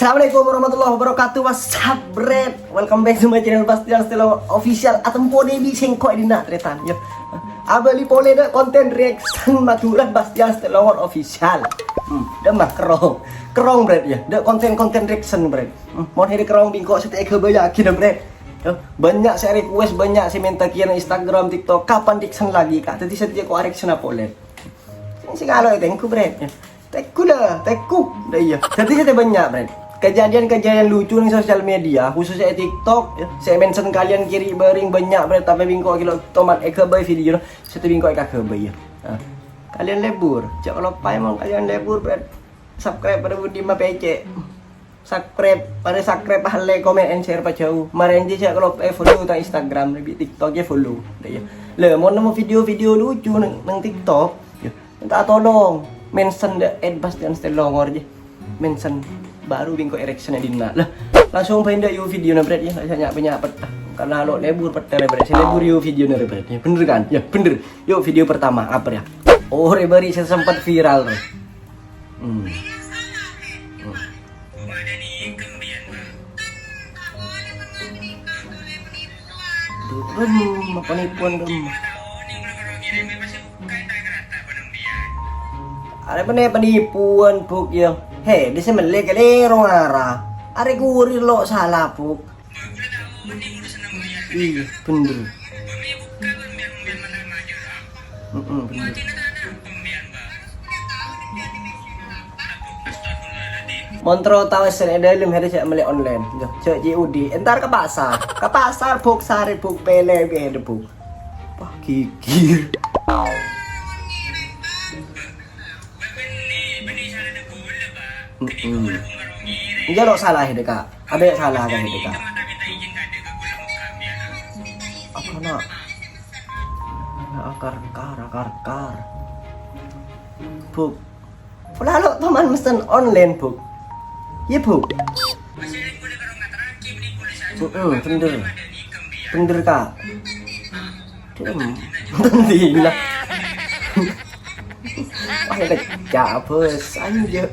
Assalamualaikum warahmatullahi wabarakatuh. What's up, Bret? Welcome back to my channel Bastian Stella Official. Atempo debi singkok dina tretan yo. Abali pole da konten reaction maturan Bastian Stella Official. Demah kerong Bret ya. Da konten reaction Bret. Mau hari kerong bingkok setek ke yakin Bret. Banyak saya request, banyak saya minta kian Instagram, TikTok, kapan reaction lagi kak? Tadi setia ko reaction apa boleh? Sing kalau tengku Bret. Teku dah iya. Tadi saya banyak Bret. Kejadian-kejadian lucu di sosial media, khususnya TikTok ya. Saya mention kalian kiri bering banyak Bret, tapi bingkok kilo tomat ekebay video satu bingkok ekebay ya. Kalian lebur, cak kalau emang kalian lebur Bret. Subscribe pada Budi Ma PC. Subscribe like, comment and share pa jauh. Maren je cak kalau follow tang Instagram, lebih TikTok ya follow. Ya. Le mau nemu video-video lucu nang TikTok, ya. Minta tolong mention the Bastian Stella je. Mention baru bingko erection dina lah langsung pindah you video na Bret ya saya nyapa karena lo lebur petel Bret saya lebur you video na Bret ya bener kan ya bener yuk video pertama apa ya oh rebari saya sempat viral penipuan ada penipuan buk ya. Hei, di sini melek lerong arah. Are guri lo salah puk. Iya, bener. Bener. Montro tahu sen dalam hari saya melek online. Cek JUD. Entar ke pasar puk sari puk pele be puk. Wah, gigir. Enggak salah ya Deka. Ada yang salah kan Deka. Apa nak? Akar. Buk. Lalu teman mesen online buk. Iya buk. Bener kak. Tentina. Wah ada capes anjir.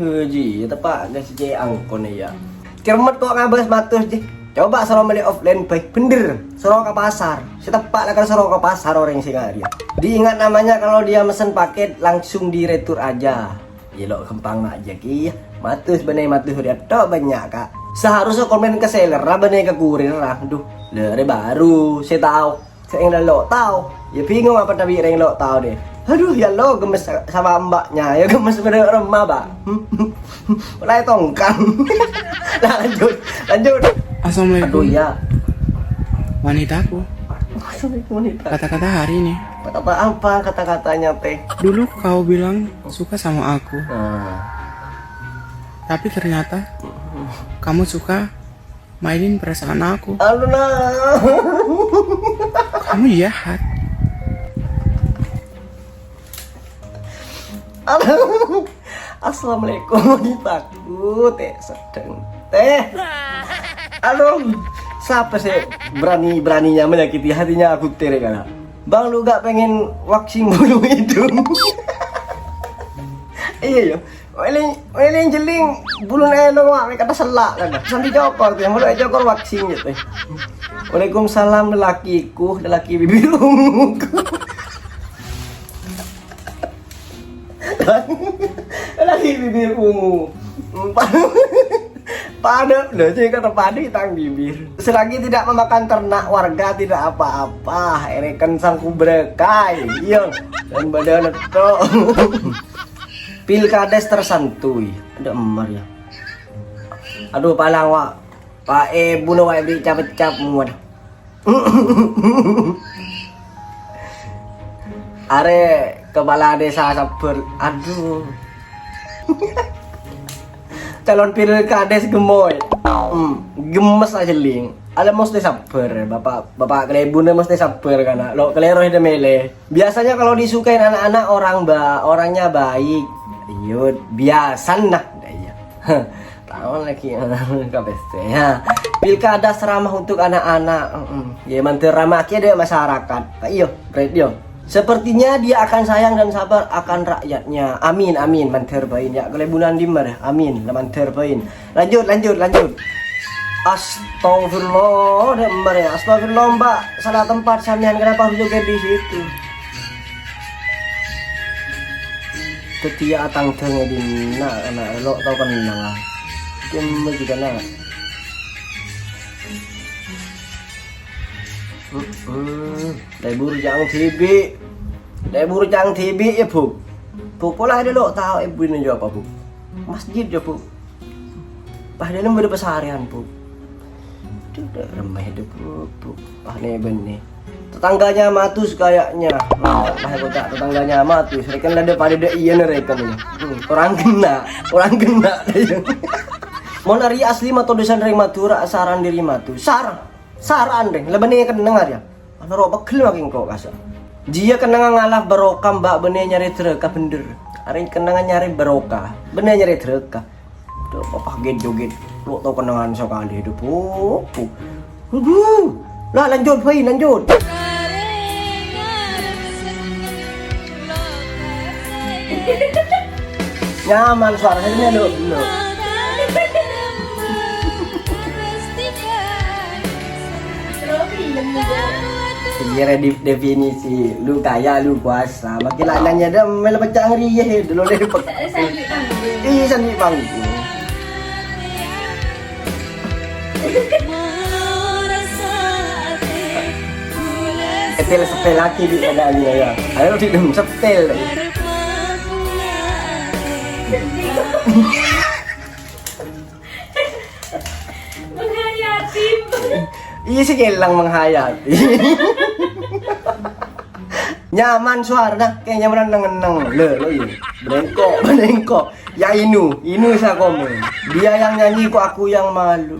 Ji, tepak gas je angkon ya. Kermet kok ngabas matus je. Coba soro beli offline baik bener. Soro ke pasar. Setepak lah kan soro ke pasar orang Singaria. Diingat namanya kalau dia mesen paket langsung di retur aja. Yelok kempang aja ki. Matus benai matus dia tok banyak kak. Seharusnya komen ke seller lah benai ke kurir lah. Duh, lere baru saya tahu. Saya yang lo tahu. Ya bingung apa tapi yang lo tahu deh. Aduh ya lo gemes sama mbaknya ya gemes bener remah pak mulai tongkang nah, lanjut Assalamualaikum. Aduh ya Wanitaku, Assalamualaikum wanita. kata-kata hari ini. Apa kata-katanya teh Dulu kau bilang suka sama aku, tapi ternyata kamu suka mainin perasaan aku. aduh nah Kamu jahat. Assalamualaikum wanitaku teh sedang teh aduh siapa sih beraninya menyakiti hatinya aku teh kan bang lu gak pengen waxing bulu hidung iya yo Wele jeling bulu nelo wak kata selak kan sambil jokor tuh mulai jokor waxing gitu Waalaikumsalam lelaki bibir unguku lagi bibir ungu pada loh jadi kata pada tang bibir selagi tidak memakan ternak warga tidak apa-apa erekan sangku berkai iya dan badan itu pilkades tersantuy ada emar ya aduh palang wak pak bunuh wak beri capek-capek muat are kepala desa sabar aduh calon pilkades gemoy gemes aja ling ala mesti sabar bapak kelebunnya mesti sabar karena lo kelero hide mele biasanya kalau disukain anak-anak orangnya baik yud biasa nah Tahun lagi kabeste ya. Pilkada seramah untuk anak-anak. Ya mantir ramah deh masyarakat. Iyo, right yo. Sepertinya dia akan sayang dan sabar akan rakyatnya. Amin amin mantir bain ya. Kelebunan dimar. Amin mantir bain. Lanjut. Astagfirullah, demar ya. Astagfirullah mbak. Salah tempat samian kenapa harus joget di situ? Ketia atang tengah di anak lo tau kan nang. Kim juga nak. Lebur jang tibi ya bu. Bu pola ada lo tahu ibu ini jawab apa bu? Masjid ya bu. Padahal udah pesarian bu. Udah remeh hidup bu. Nih benih. Tetangganya matus kayaknya. Tetangganya matus. Rekan ada pada iya rekan ini. Orang kena. Mau nari asli atau dosan ring matura saran diri matu. Saran deh. Lebih kan dengar ya. Ana ro begel makin kok kasa. Jia kenangan ngalah barokah mbak benih nyari tereka bener. Hari kenangan nyari barokah. Benih nyari tereka. Tuh apa joget. Lo tau kenangan sekali hidup. Lah lanjut. Nyaman suaranya lo. Kira definisi lu kaya lu kuasa makin lananya dah mel pecah ngeri ya dulu deh sanji bangku sepel lagi di ada ya ayo di dem sepel menghayati. Iya sih kelang menghayati. Nyaman suara kayak nyaman neng lo ini Benengko ya Inu saya komen dia yang nyanyi kok aku yang malu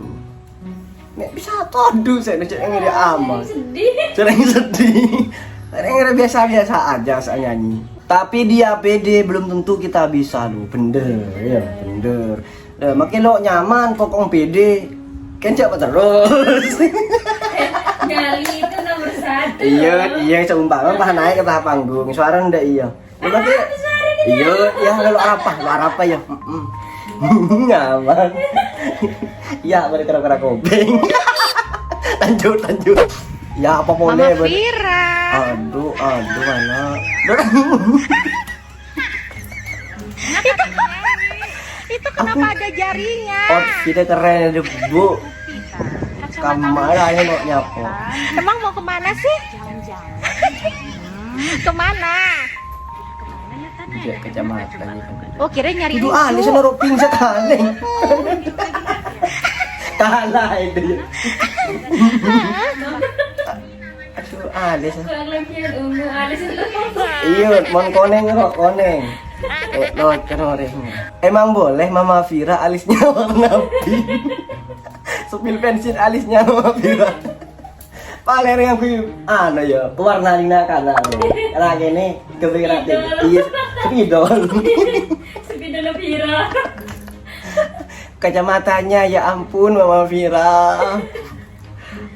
nek bisa todu saya yang dia aman sering sedih sering biasa aja saya nyanyi tapi dia pede belum tentu kita bisa lo bener makin lo nyaman kokong pede kan siapa terus Nyali itu nomor 1. Iya seumpama pas naik ke tahap panggung suara ndak iya. Iya lalu apa ya? Nyaman. Ya mereka kira kopeng. Lanjut. Ya apa boleh Mama Vira. Aduh mana. Itu kenapa ada jaringnya? Oh kita keren ada bu. Kamar aja mau nyapo. Emang mau kemana sih? Jalan-jalan. Kemana? Iya kecamatan. Oh kira nyari Itu alis naruh pingset kaleng. Kalah itu. Aduh alis. Kurang lempian ungu alis itu. Iya, mon koneng. Kenoreng. Emang boleh Mama Vira alisnya warna pink. Supil pensil alisnya Mama Vira. Paler yang kuy ya, pewarna dina kana. Karena gini kepikiran iya, spidol. Spidol Vira. Kacamatanya ya ampun Mama Vira.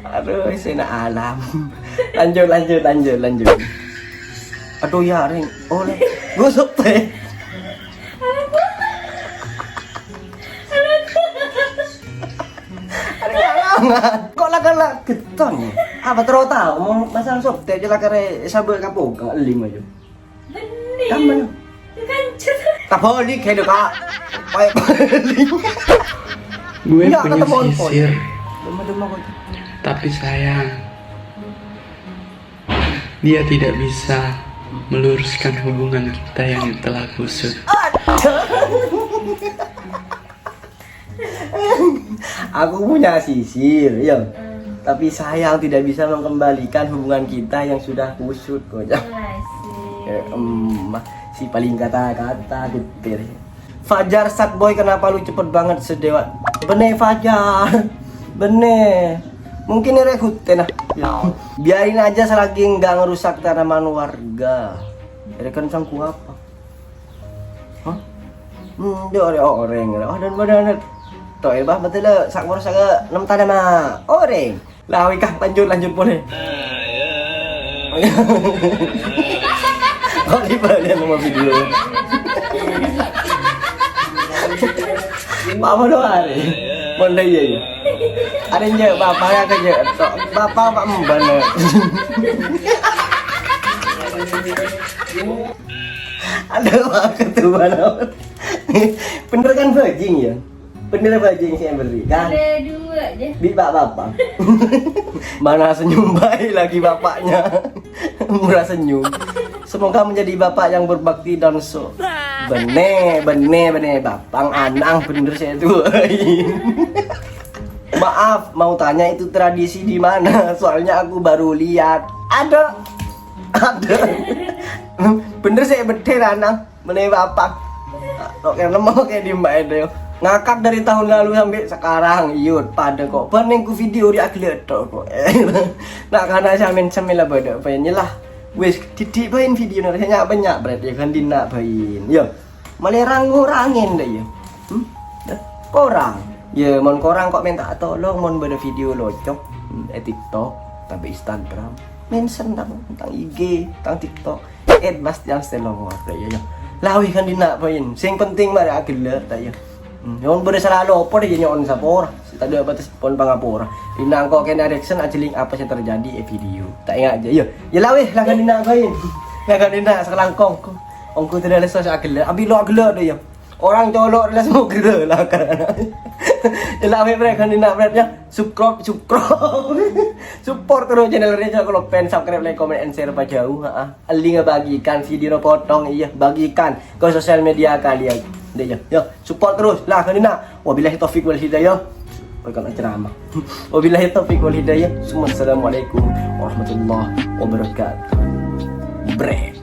Aduh, sena alam. Lanjut. Aduh ya ring, oleh gosok teh. Kok lah geton ya? Apa terus tahu mau masalah sop teh jelas kare sabar kapok enggak lim aja. Benih. Kamu Kancut. kapoli kayak kak. Baik. Gue Enggak, punya kata pohon. sisir, Demam kok. tapi sayang dia tidak bisa meluruskan hubungan kita yang telah kusut. Aku punya sisir, ya. Tapi sayang tidak bisa mengembalikan hubungan kita yang sudah kusut kok. Si paling kata-kata getir. Fajar Sakboy kenapa lu cepet banget sedewa? Bener Fajar. Bener. Mungkin ini rekuten ya. Biarin aja selagi nggak ngerusak tanaman warga. Rekan sangku apa? Hah? Dia orang. Oh dan badan. Toh bah betul le sak mor sak 6 tanda mah. Orang. Lawi kah lanjut boleh. Oh di balik nama video. Mama doa hari. Mondai ya. Ada je bapak ya kerja. Bapak pak membana. Ada apa ketua nama? Bener kan bajing ya? Bener bajing saya beri kan? Ada 2 aja. Bi bapak. Mana senyum baik lagi bapaknya. Murah senyum. Semoga menjadi bapak yang berbakti dan so. Bener bapang anang bener saya tuain. Maaf mau tanya itu tradisi di mana? Soalnya aku baru lihat. Ada. Bener saya betul anang bener bapak. Oke lemah kayak di mbak Edo. Ngakak dari tahun lalu sampai sekarang. Yud pada kok penengku video di akhirat kok. Nak karena samin lah pada penyelah. Wes titik bain video naranya banyak berarti kan dina bain. Yo. Malah rangurangin deh ya. Korang. Ya mon korang kok minta tolong mon beda video locok TikTok tapi Instagram. Mention tentang IG, tentang TikTok. Bastian Selongor ya. Lawi kan dina bain. Sing penting mah akhirat ya. Yon beda selalu apa deh nyon sapor. Tadi batas pon pangapura. Dina kok kena reaction aja link apa yang terjadi video. Tak ingat aja. Ya lawi lah kan dina bain. Lah kan dina sekelangkong. Ongko tidak ada sosial agak abi lo agak dia. Orang colok adalah semua gila lah karena. Jelas mereka ni nak beratnya subscribe. Support terus channel ini kalau pen subscribe like comment and share apa jauh. Link bagikan video potong iya bagikan ke sosial media kalian. Deh ya. Support terus lah kan nak. Wabillahi taufik wal hidayah. Bukan ceramah. Wabillahi taufik wal hidayah. Assalamualaikum warahmatullahi wabarakatuh. Bre.